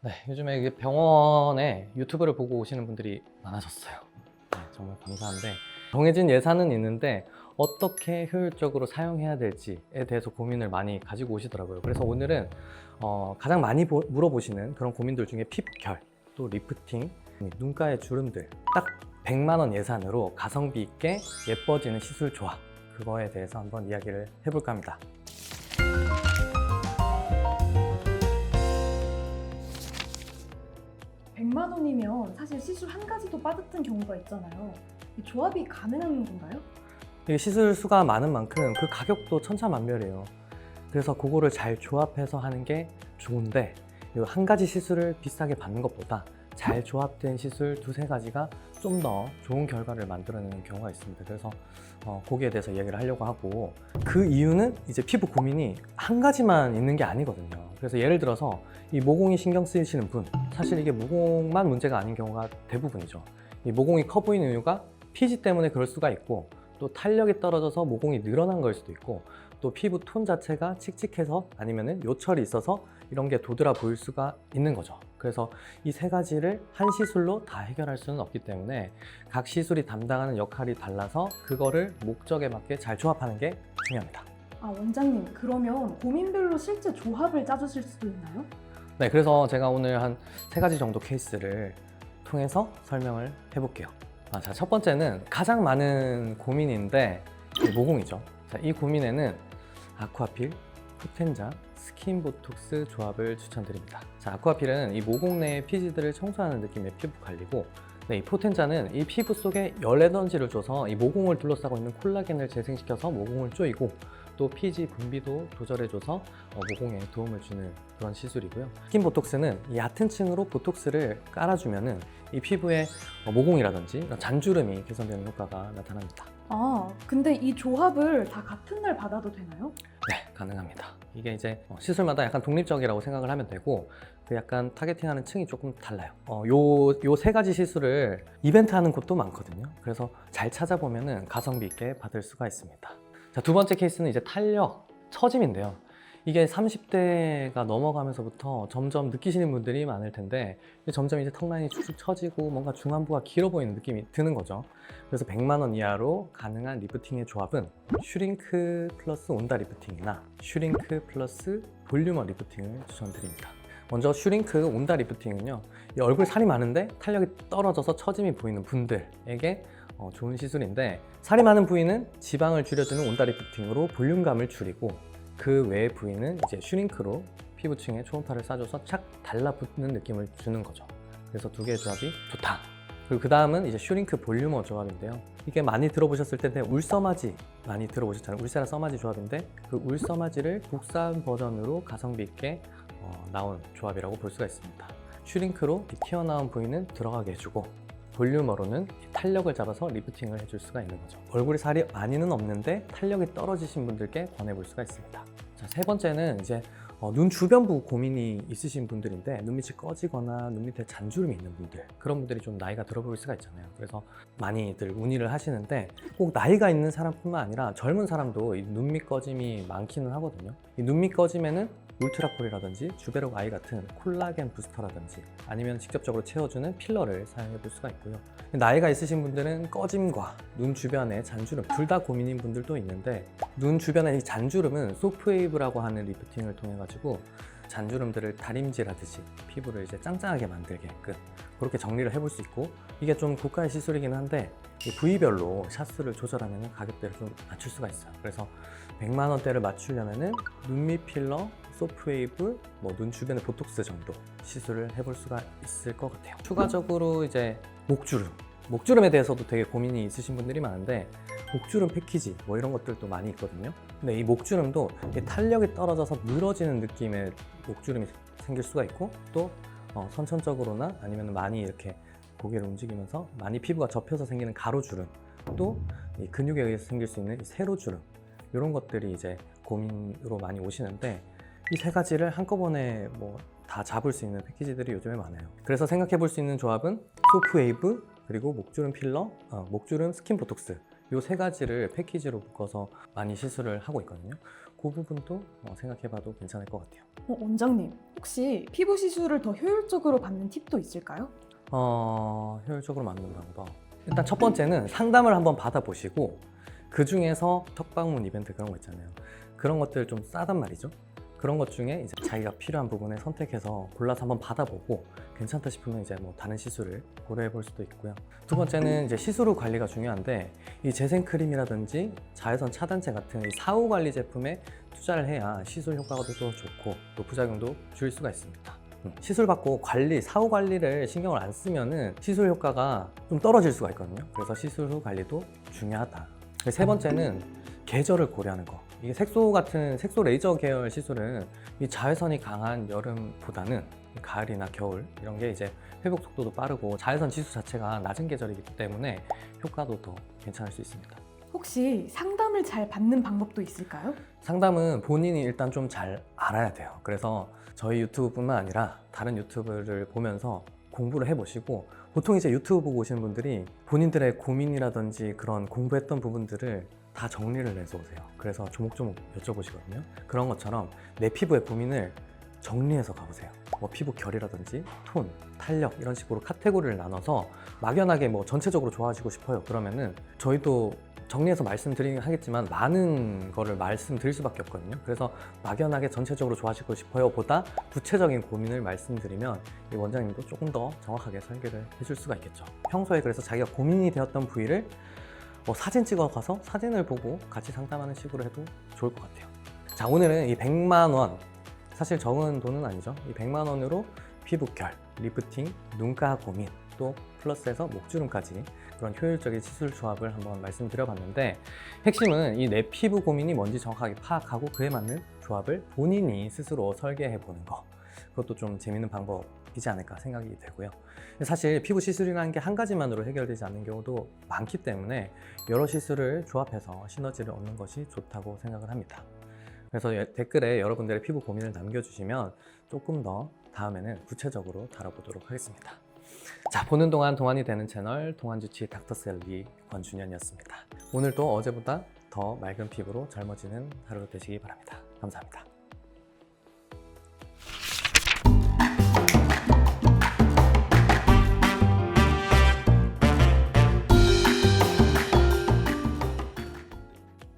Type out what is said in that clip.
네, 요즘에 이게 병원에 유튜브를 보고 오시는 분들이 많아졌어요. 네, 정말 감사한데 정해진 예산은 있는데 어떻게 효율적으로 사용해야 될지에 대해서 고민을 많이 가지고 오시더라고요. 그래서 오늘은 가장 많이 물어보시는 그런 고민들 중에 피부결, 또 리프팅, 눈가의 주름들 딱 100만 원 예산으로 가성비 있게 예뻐지는 시술 조합, 그거에 대해서 한번 이야기를 해볼까 합니다. 100만 원이면 사실 시술 한 가지도 빠듯한 경우가 있잖아요. 이 조합이 가능한 건가요? 이게 시술 수가 많은 만큼 그 가격도 천차만별이에요. 그래서 그거를 잘 조합해서 하는 게 좋은데, 이 한 가지 시술을 비싸게 받는 것보다 잘 조합된 시술 두세 가지가 좀 더 좋은 결과를 만들어내는 경우가 있습니다. 그래서 거기에 대해서 이야기를 하려고 하고, 그 이유는 이제 피부 고민이 한 가지만 있는 게 아니거든요. 그래서 예를 들어서 이 모공이 신경 쓰이시는 분, 사실 이게 모공만 문제가 아닌 경우가 대부분이죠. 이 모공이 커 보이는 이유가 피지 때문에 그럴 수가 있고, 또 탄력이 떨어져서 모공이 늘어난 걸 수도 있고, 또 피부 톤 자체가 칙칙해서 아니면은 요철이 있어서 이런 게 도드라 보일 수가 있는 거죠. 그래서 이 세 가지를 한 시술로 다 해결할 수는 없기 때문에 각 시술이 담당하는 역할이 달라서 그거를 목적에 맞게 잘 조합하는 게 중요합니다. 아, 원장님, 그러면 고민별로 실제 조합을 짜주실 수도 있나요? 네, 그래서 제가 오늘 한 세 가지 정도 케이스를 통해서 설명을 해볼게요. 자, 첫 번째는 가장 많은 고민인데 모공이죠. 자, 이 고민에는 아쿠아필, 포텐자, 스킨보톡스 조합을 추천드립니다. 자, 아쿠아필은 이 모공 내의 피지들을 청소하는 느낌의 피부 관리고, 네, 이 포텐자는 이 피부 속에 열 에너지를 줘서 이 모공을 둘러싸고 있는 콜라겐을 재생시켜서 모공을 조이고, 또 피지 분비도 조절해줘서 모공에 도움을 주는 그런 시술이고요. 스킨보톡스는 이 얕은 층으로 보톡스를 깔아주면은 이 피부에 모공이라든지 이런 잔주름이 개선되는 효과가 나타납니다. 아, 근데 이 조합을 다 같은 날 받아도 되나요? 네, 가능합니다. 이게 이제 시술마다 약간 독립적이라고 생각을 하면 되고, 그 약간 타겟팅하는 층이 조금 달라요. 요 세 가지 시술을 이벤트 하는 곳도 많거든요. 그래서 잘 찾아보면은 가성비 있게 받을 수가 있습니다. 자, 두 번째 케이스는 이제 탄력, 처짐인데요. 이게 30대가 넘어가면서부터 점점 느끼시는 분들이 많을 텐데, 점점 이제 턱라인이 축축 처지고 뭔가 중안부가 길어 보이는 느낌이 드는 거죠. 그래서 100만 원 이하로 가능한 리프팅의 조합은 슈링크 플러스 온다 리프팅이나 슈링크 플러스 볼륨업 리프팅을 추천드립니다. 먼저 슈링크 온다 리프팅은요, 이 얼굴 살이 많은데 탄력이 떨어져서 처짐이 보이는 분들에게 좋은 시술인데, 살이 많은 부위는 지방을 줄여주는 온다 리프팅으로 볼륨감을 줄이고, 그 외의 부위는 이제 슈링크로 피부층에 초음파를 쏴줘서 착 달라붙는 느낌을 주는 거죠. 그래서 두 개의 조합이 좋다. 그리고 그 다음은 이제 슈링크 볼륨어 조합인데요. 이게 많이 들어보셨을 텐데 울서마지 많이 들어보셨잖아요. 울세라 써마지 조합인데, 그 울서마지를 국산 버전으로 가성비 있게 나온 조합이라고 볼 수가 있습니다. 슈링크로 이 튀어나온 부위는 들어가게 해주고, 볼륨어로는 탄력을 잡아서 리프팅을 해줄 수가 있는 거죠. 얼굴에 살이 많이는 없는데 탄력이 떨어지신 분들께 권해볼 수가 있습니다. 자, 세 번째는 이제 눈 주변부 고민이 있으신 분들인데, 눈밑이 꺼지거나 눈 밑에 잔주름이 있는 분들, 그런 분들이 좀 나이가 들어 보일 수가 있잖아요. 그래서 많이들 문의를 하시는데, 꼭 나이가 있는 사람뿐만 아니라 젊은 사람도 이 눈밑 꺼짐이 많기는 하거든요. 이 눈밑 꺼짐에는 울트라콜이라든지 주베록 아이 같은 콜라겐 부스터라든지 아니면 직접적으로 채워주는 필러를 사용해 볼 수가 있고요. 나이가 있으신 분들은 꺼짐과 눈 주변의 잔주름 둘 다 고민인 분들도 있는데, 눈 주변의 이 잔주름은 소프웨이브라고 하는 리프팅을 통해 가지고 잔주름들을 다림질하듯이 피부를 이제 짱짱하게 만들게끔 그렇게 정리를 해볼 수 있고, 이게 좀 고가의 시술이긴 한데 이 부위별로 샷수를 조절하면 가격대를 좀 맞출 수가 있어요. 그래서 100만 원대를 맞추려면은 눈밑 필러, 소프웨이브, 눈 주변의 보톡스 정도 시술을 해볼 수가 있을 것 같아요. 추가적으로 이제 목주름에 대해서도 되게 고민이 있으신 분들이 많은데, 목주름 패키지 이런 것들도 많이 있거든요. 근데 이 목주름도 탄력이 떨어져서 늘어지는 느낌의 목주름이 생길 수가 있고, 또 선천적으로나 아니면 많이 이렇게 고개를 움직이면서 많이 피부가 접혀서 생기는 가로주름, 또 이 근육에 의해서 생길 수 있는 이 세로주름, 이런 것들이 이제 고민으로 많이 오시는데, 이 세 가지를 한꺼번에 다 잡을 수 있는 패키지들이 요즘에 많아요. 그래서 생각해 볼 수 있는 조합은 소프웨이브, 그리고 목주름 필러, 목주름 스킨 보톡스, 이 세 가지를 패키지로 묶어서 많이 시술을 하고 있거든요. 그 부분도 생각해봐도 괜찮을 것 같아요. 원장님, 혹시 피부 시술을 더 효율적으로 받는 팁도 있을까요? 효율적으로 맞는 방법. 일단 첫 번째는 상담을 한번 받아보시고 그 중에서 턱방문 이벤트 그런 거 있잖아요. 그런 것들 좀 싸단 말이죠. 그런 것 중에 이제 자기가 필요한 부분을 선택해서 골라서 한번 받아보고 괜찮다 싶으면 이제 뭐 다른 시술을 고려해 볼 수도 있고요. 두 번째는 이제 시술 후 관리가 중요한데 이 재생 크림이라든지 자외선 차단제 같은 이 사후 관리 제품에 투자를 해야 시술 효과가 더 좋고 또 부작용도 줄일 수가 있습니다. 시술 받고 관리, 사후 관리를 신경을 안 쓰면은 시술 효과가 좀 떨어질 수가 있거든요. 그래서 시술 후 관리도 중요하다. 세 번째는 계절을 고려하는 거. 이게 색소 같은 색소 레이저 계열 시술은 이 자외선이 강한 여름보다는 가을이나 겨울 이런 게 이제 회복 속도도 빠르고 자외선 지수 자체가 낮은 계절이기 때문에 효과도 더 괜찮을 수 있습니다. 혹시 상담을 잘 받는 방법도 있을까요? 상담은 본인이 일단 좀 잘 알아야 돼요. 그래서 저희 유튜브뿐만 아니라 다른 유튜브를 보면서 공부를 해보시고 보통 이제 유튜브 보고 오시는 분들이 본인들의 고민이라든지 그런 공부했던 부분들을 다 정리를 해서 오세요. 그래서 조목조목 여쭤보시거든요. 그런 것처럼 내 피부의 고민을 정리해서 가보세요. 뭐 피부 결이라든지 톤, 탄력 이런 식으로 카테고리를 나눠서 막연하게 뭐 전체적으로 좋아지고 싶어요. 그러면은 저희도 정리해서 말씀드리긴 하겠지만 많은 거를 말씀드릴 수밖에 없거든요. 그래서 막연하게 전체적으로 좋아지고 싶어요 보다 구체적인 고민을 말씀드리면 이 원장님도 조금 더 정확하게 설계를 해줄 수가 있겠죠. 평소에 그래서 자기가 고민이 되었던 부위를 사진 찍어 가서 사진을 보고 같이 상담하는 식으로 해도 좋을 것 같아요. 자, 오늘은 이 100만 원, 사실 적은 돈은 아니죠. 이 100만 원으로 피부결, 리프팅, 눈가 고민, 또 플러스해서 목주름까지 그런 효율적인 시술 조합을 한번 말씀드려봤는데 핵심은 이 내 피부 고민이 뭔지 정확하게 파악하고 그에 맞는 조합을 본인이 스스로 설계해 보는 거. 그것도 좀 재밌는 방법이지 않을까 생각이 되고요. 사실 피부 시술이라는 게 한 가지만으로 해결되지 않는 경우도 많기 때문에 여러 시술을 조합해서 시너지를 얻는 것이 좋다고 생각을 합니다. 그래서 댓글에 여러분들의 피부 고민을 남겨주시면 조금 더 다음에는 구체적으로 다뤄보도록 하겠습니다. 자, 보는 동안 동안이 되는 채널 동안주치 닥터셀리 권준현이었습니다. 오늘도 어제보다 더 맑은 피부로 젊어지는 하루 되시기 바랍니다. 감사합니다.